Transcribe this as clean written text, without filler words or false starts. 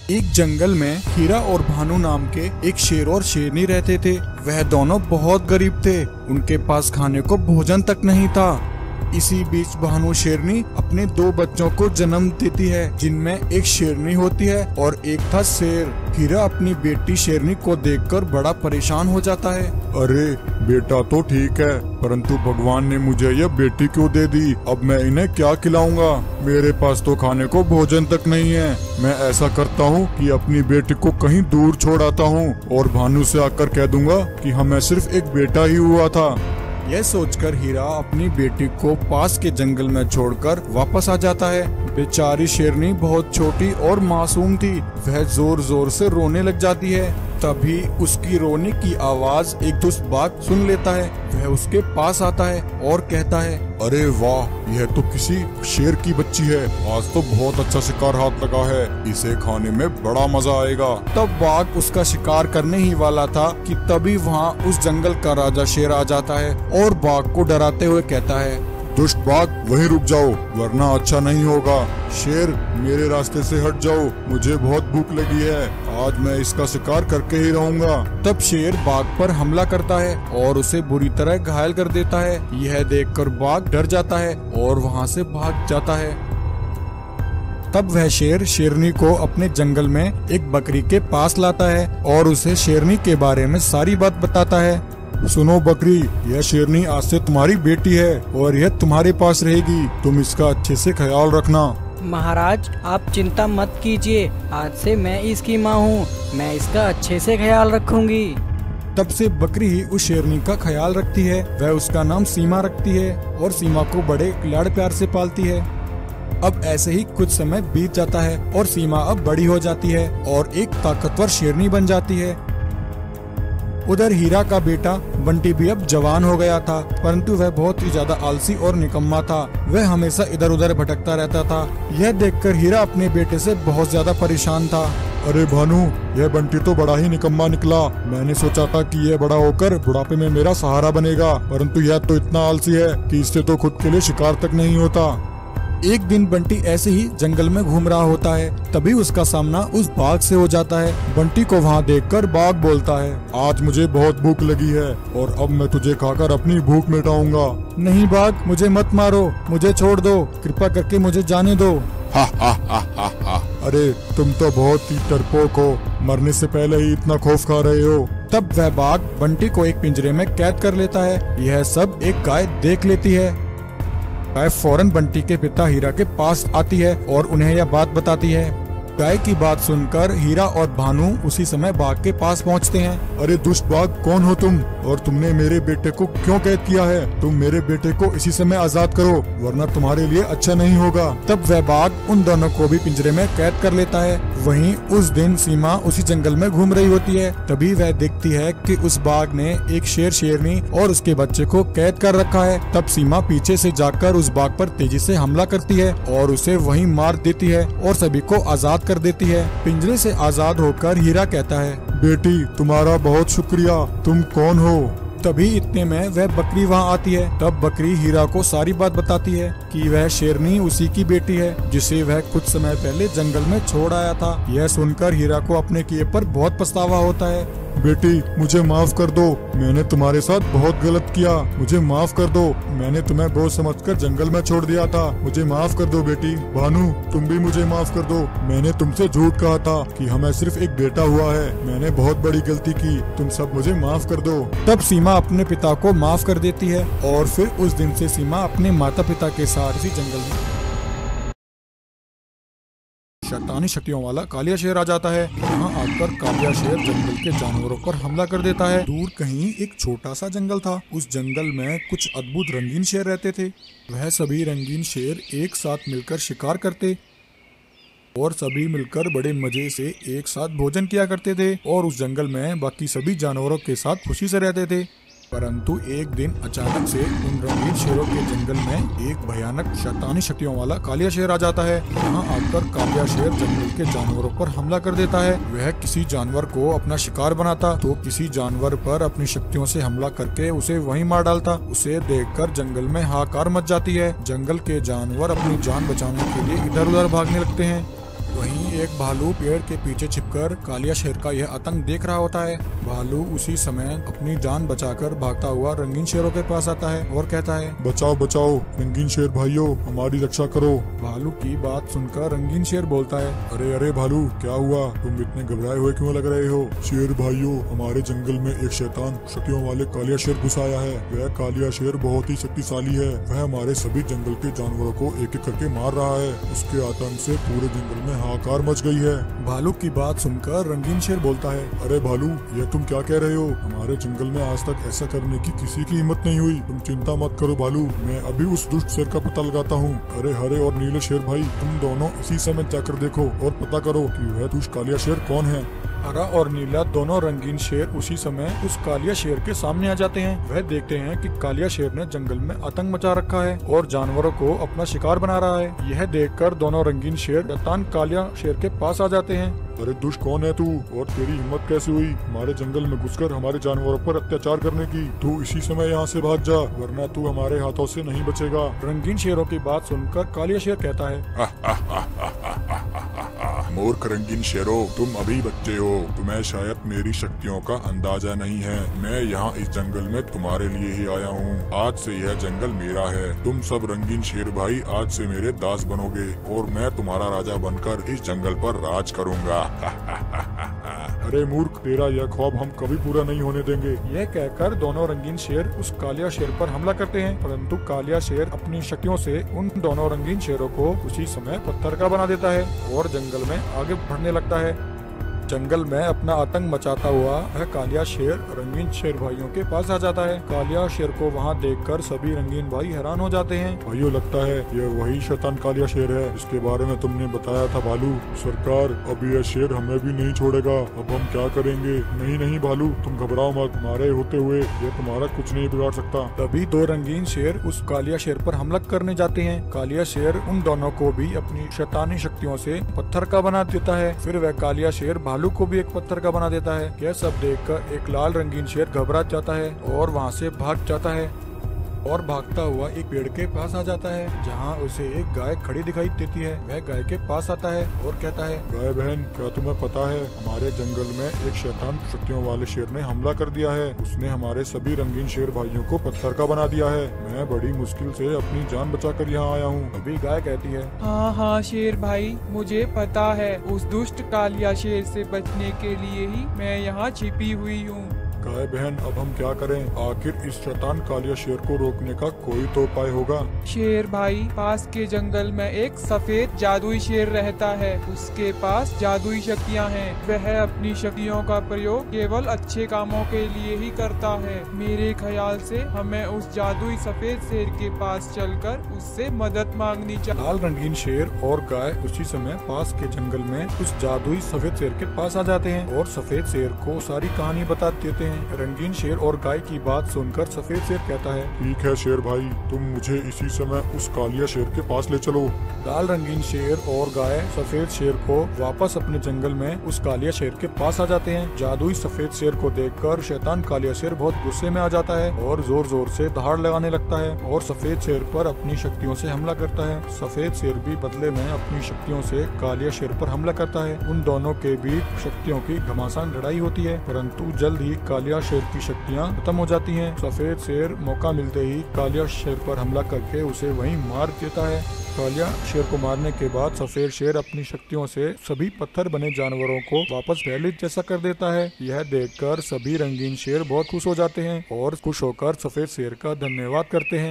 एक जंगल में हीरा और भानु नाम के एक शेर और शेरनी रहते थे। वह दोनों बहुत गरीब थे, उनके पास खाने को भोजन तक नहीं था। इसी बीच भानु शेरनी अपने 2 बच्चों को जन्म देती है, जिनमें एक शेरनी होती है और एक था शेर। हीरा अपनी बेटी शेरनी को देखकर बड़ा परेशान हो जाता है। अरे बेटा तो ठीक है, परंतु भगवान ने मुझे यह बेटी क्यों दे दी? अब मैं इन्हें क्या खिलाऊंगा? मेरे पास तो खाने को भोजन तक नहीं है। मैं ऐसा करता हूँ कि अपनी बेटी को कहीं दूर छोड़ आता हूँ और भानु से आकर कह दूंगा कि हमें सिर्फ एक बेटा ही हुआ था। यह सोचकर हीरा अपनी बेटी को पास के जंगल में छोड़कर वापस आ जाता है। बेचारी शेरनी बहुत छोटी और मासूम थी, वह जोर जोर से रोने लग जाती है। तभी उसकी रोने की आवाज एक दुष्ट बाघ सुन लेता है। वह उसके पास आता है और कहता है, अरे वाह, यह तो किसी शेर की बच्ची है। आज तो बहुत अच्छा शिकार हाथ लगा है, इसे खाने में बड़ा मजा आएगा। तब बाघ उसका शिकार करने ही वाला था कि तभी वहाँ उस जंगल का राजा शेर आ जाता है और बाघ को डराते हुए कहता है, दुष्ट बाघ वहीं रुक जाओ, वरना अच्छा नहीं होगा। शेर मेरे रास्ते से हट जाओ, मुझे बहुत भूख लगी है, आज मैं इसका शिकार करके ही रहूंगा। तब शेर बाघ पर हमला करता है और उसे बुरी तरह घायल कर देता है। यह देखकर बाघ डर जाता है और वहाँ से भाग जाता है। तब वह शेर शेरनी को अपने जंगल में एक बकरी के पास लाता है और उसे शेरनी के बारे में सारी बात बताता है। सुनो बकरी, यह शेरनी आज से तुम्हारी बेटी है और यह तुम्हारे पास रहेगी। तुम इसका अच्छे से ख्याल रखना। महाराज आप चिंता मत कीजिए, आज से मैं इसकी माँ हूँ, मैं इसका अच्छे से ख्याल रखूंगी। तब से बकरी ही उस शेरनी का ख्याल रखती है। वह उसका नाम सीमा रखती है और सीमा को बड़े लाड़ प्यार से पालती है। अब ऐसे ही कुछ समय बीत जाता है और सीमा अब बड़ी हो जाती है और एक ताकतवर शेरनी बन जाती है। उधर हीरा का बेटा बंटी भी अब जवान हो गया था, परंतु वह बहुत ही ज्यादा आलसी और निकम्मा था। वह हमेशा इधर उधर भटकता रहता था। यह देखकर हीरा अपने बेटे से बहुत ज्यादा परेशान था। अरे भानु, यह बंटी तो बड़ा ही निकम्मा निकला। मैंने सोचा था कि यह बड़ा होकर बुढ़ापे में मेरा सहारा बनेगा, परंतु यह तो इतना आलसी है कि इससे तो खुद के लिए शिकार तक नहीं होता। एक दिन बंटी ऐसे ही जंगल में घूम रहा होता है, तभी उसका सामना उस बाघ से हो जाता है। बंटी को वहाँ देखकर बाघ बोलता है, आज मुझे बहुत भूख लगी है और अब मैं तुझे खाकर अपनी भूख मिटाऊंगा। नहीं बाघ, मुझे मत मारो, मुझे छोड़ दो, कृपा करके मुझे जाने दो। हा हा हा हा हा। अरे तुम तो बहुत ही डरपोक हो, मरने से पहले ही इतना खौफ खा रहे हो। तब वह बाघ बंटी को एक पिंजरे में कैद कर लेता है। यह सब एक गाय देख लेती है। गाय फौरन बंटी के पिता हीरा के पास आती है और उन्हें यह बात बताती है। गाय की बात सुनकर हीरा और भानु उसी समय बाघ के पास पहुंचते हैं। अरे दुष्ट बाघ, कौन हो तुम और तुमने मेरे बेटे को क्यों कैद किया है? तुम मेरे बेटे को इसी समय आजाद करो, वरना तुम्हारे लिए अच्छा नहीं होगा। तब वह बाघ उन दोनों को भी पिंजरे में कैद कर लेता है। वहीं उस दिन सीमा उसी जंगल में घूम रही होती है। तभी वह देखती है कि उस बाघ ने एक शेर शेरनी और उसके बच्चे को कैद कर रखा है। तब सीमा पीछे से जाकर उस बाघ पर तेजी से हमला करती है और उसे वहीं मार देती है और सभी को आजाद कर देती है। पिंजरे से आजाद होकर हीरा कहता है, बेटी तुम्हारा बहुत शुक्रिया, तुम कौन हो? तभी इतने में वह बकरी वहाँ आती है। तब बकरी हीरा को सारी बात बताती है कि वह शेरनी उसी की बेटी है, जिसे वह कुछ समय पहले जंगल में छोड़ आया था। यह सुनकर हीरा को अपने किए पर बहुत पछतावा होता है। बेटी मुझे माफ कर दो, मैंने तुम्हारे साथ बहुत गलत किया, मुझे माफ कर दो। मैंने तुम्हें बोझ समझकर जंगल में छोड़ दिया था, मुझे माफ कर दो बेटी। भानु तुम भी मुझे माफ कर दो, मैंने तुमसे झूठ कहा था कि हमें सिर्फ एक बेटा हुआ है, मैंने बहुत बड़ी गलती की, तुम सब मुझे माफ कर दो। तब सीमा अपने पिता को माफ कर देती है और फिर उस दिन से सीमा अपने माता पिता के साथ इसी जंगल में शैतानी शक्तियों वाला कालिया शेर आ जाता है। यहाँ आकर कालिया शेर जंगल के जानवरों पर हमला कर देता है। दूर कहीं एक छोटा सा जंगल था। उस जंगल में कुछ अद्भुत रंगीन शेर रहते थे। वह सभी रंगीन शेर एक साथ मिलकर शिकार करते और सभी मिलकर बड़े मजे से एक साथ भोजन किया करते थे और उस जंगल में बाकी सभी जानवरों के साथ खुशी से रहते थे। परंतु एक दिन अचानक से उन रंगीन शेरों के जंगल में एक भयानक शैतानी शक्तियों वाला कालिया शेर आ जाता है। यहाँ आकर कालिया शेर जंगल के जानवरों पर हमला कर देता है। वह किसी जानवर को अपना शिकार बनाता तो किसी जानवर पर अपनी शक्तियों से हमला करके उसे वहीं मार डालता। उसे देखकर जंगल में हाहाकार मच जाती है। जंगल के जानवर अपनी जान बचाने के लिए इधर उधर भागने लगते हैं। वहीं एक भालू पेड़ के पीछे छिपकर कालिया शेर का यह आतंक देख रहा होता है। भालू उसी समय अपनी जान बचाकर भागता हुआ रंगीन शेरों के पास आता है और कहता है, बचाओ बचाओ रंगीन शेर भाइयों, हमारी रक्षा करो। भालू की बात सुनकर रंगीन शेर बोलता है, अरे अरे भालू, क्या हुआ? तुम इतने घबराए हुए क्यों लग रहे हो? शेर भाइयों, हमारे जंगल में एक शैतान शक्तियों वाले कालिया शेर घुस आया है। वह कालिया शेर बहुत ही शक्तिशाली है। वह हमारे सभी जंगल के जानवरों को एक एक करके मार रहा है। उसके आतंक से पूरे जंगल में हाहाकार मच गई है। भालू की बात सुनकर रंगीन शेर बोलता है, अरे भालू, यह तुम क्या कह रहे हो? हमारे जंगल में आज तक ऐसा करने की किसी की हिम्मत नहीं हुई। तुम चिंता मत करो भालू, मैं अभी उस दुष्ट शेर का पता लगाता हूँ। अरे हरे और नीले शेर भाई, तुम दोनों इसी समय जाकर देखो और पता करो कि वह दुष्ट कालिया शेर कौन है। हरा और नीला दोनों रंगीन शेर उसी समय उस कालिया शेर के सामने आ जाते हैं। वह देखते हैं कि कालिया शेर ने जंगल में आतंक मचा रखा है और जानवरों को अपना शिकार बना रहा है। यह देखकर दोनों रंगीन शेर शैतान कालिया शेर के पास आ जाते हैं। अरे दुष्ट कौन है तू, और तेरी हिम्मत कैसे हुई हमारे जंगल में घुसकर हमारे जानवरों पर अत्याचार करने की? तू इसी समय यहाँ से भाग जा, वरना तू हमारे हाथों से नहीं बचेगा। रंगीन शेरों की बात सुनकर कालिया शेर कहता है, मूर्ख रंगीन शेरों, तुम अभी बच्चे हो। तुम्हें शायद मेरी शक्तियों का अंदाजा नहीं है। मैं यहाँ इस जंगल में तुम्हारे लिए ही आया हूँ। आज से यह जंगल मेरा है। तुम सब रंगीन शेर भाई आज से मेरे दास बनोगे और मैं तुम्हारा राजा बनकर इस जंगल पर राज करूँगा। अरे मूर्ख, तेरा यह ख्वाब हम कभी पूरा नहीं होने देंगे। यह कहकर दोनों रंगीन शेर उस कालिया शेर पर हमला करते हैं, परंतु कालिया शेर अपनी शक्तियों से उन दोनों रंगीन शेरों को उसी समय पत्थर का बना देता है और जंगल में आगे बढ़ने लगता है। जंगल में अपना आतंक मचाता हुआ वह कालिया शेर रंगीन शेर भाइयों के पास आ जाता है। कालिया शेर को वहां देखकर सभी रंगीन भाई हैरान हो जाते हैं। भाइयों, लगता है यह वही शैतान कालिया शेर है जिसके बारे में तुमने बताया था भालू। सरकार, अब यह शेर हमें भी नहीं छोड़ेगा। अब हम क्या करेंगे? नहीं नहीं भालू, तुम घबराओ मत। हमारे होते हुए ये तुम्हारा कुछ नहीं बिगाड़ सकता। तभी दो रंगीन शेर उस कालिया शेर पर हमला करने जाते हैं। कालिया शेर उन दोनों को भी अपनी शैतानी शक्तियों से पत्थर का बना देता है। फिर वह कालिया शेर भालू को भी एक पत्थर का बना देता है। यह सब देखकर एक लाल रंगीन शेर घबरा जाता है और वहां से भाग जाता है और भागता हुआ एक पेड़ के पास आ जाता है जहां उसे एक गाय खड़ी दिखाई देती है। वह गाय के पास आता है और कहता है, गाय बहन, क्या तुम्हें पता है हमारे जंगल में एक शैतान शक्तियों वाले शेर ने हमला कर दिया है। उसने हमारे सभी रंगीन शेर भाइयों को पत्थर का बना दिया है। मैं बड़ी मुश्किल से अपनी जान बचाकर यहाँ आया हूँ। अभी गाय कहती है, हाँ हाँ शेर भाई, मुझे पता है। उस दुष्ट कालिया शेर से बचने के लिए ही मैं यहाँ छिपी हुई हूँ। गाय बहन, अब हम क्या करें? आखिर इस शैतान कालिया शेर को रोकने का कोई तो उपाय होगा। शेर भाई, पास के जंगल में एक सफेद जादुई शेर रहता है। उसके पास जादुई शक्तियाँ हैं। वह अपनी शक्तियों का प्रयोग केवल अच्छे कामों के लिए ही करता है। मेरे ख्याल से हमें उस जादुई सफेद शेर के पास चलकर उससे मदद मांगनी चाहिए। लाल रंगीन शेर और गाय उसी समय पास के जंगल में उस जादुई सफेद शेर के पास आ जाते हैं और सफेद शेर को सारी कहानी बता देते हैं। रंगीन शेर और गाय की बात सुनकर सफेद शेर कहता है, ठीक है शेर भाई, तुम मुझे इसी समय उस कालिया शेर के पास ले चलो। लाल रंगीन शेर और गाय सफेद शेर को वापस अपने जंगल में उस कालिया शेर के पास आ जाते हैं। जादुई सफेद शेर को देखकर शैतान कालिया शेर बहुत गुस्से में आ जाता है और जोर जोर से दहाड़ लगाने लगता है और सफेद शेर पर अपनी शक्तियों से हमला करता है। सफेद शेर भी बदले में अपनी शक्तियों से कालिया शेर पर हमला करता है। उन दोनों के बीच शक्तियों की घमासान लड़ाई होती है, परंतु जल्द ही कालिया शेर की शक्तियाँ खत्म हो जाती हैं। सफेद शेर मौका मिलते ही कालिया शेर पर हमला करके उसे वहीं मार देता है। कालिया शेर को मारने के बाद सफेद शेर अपनी शक्तियों से सभी पत्थर बने जानवरों को वापस पहले जैसा कर देता है। यह देखकर सभी रंगीन शेर बहुत खुश हो जाते हैं और खुश होकर सफेद शेर का धन्यवाद करते हैं।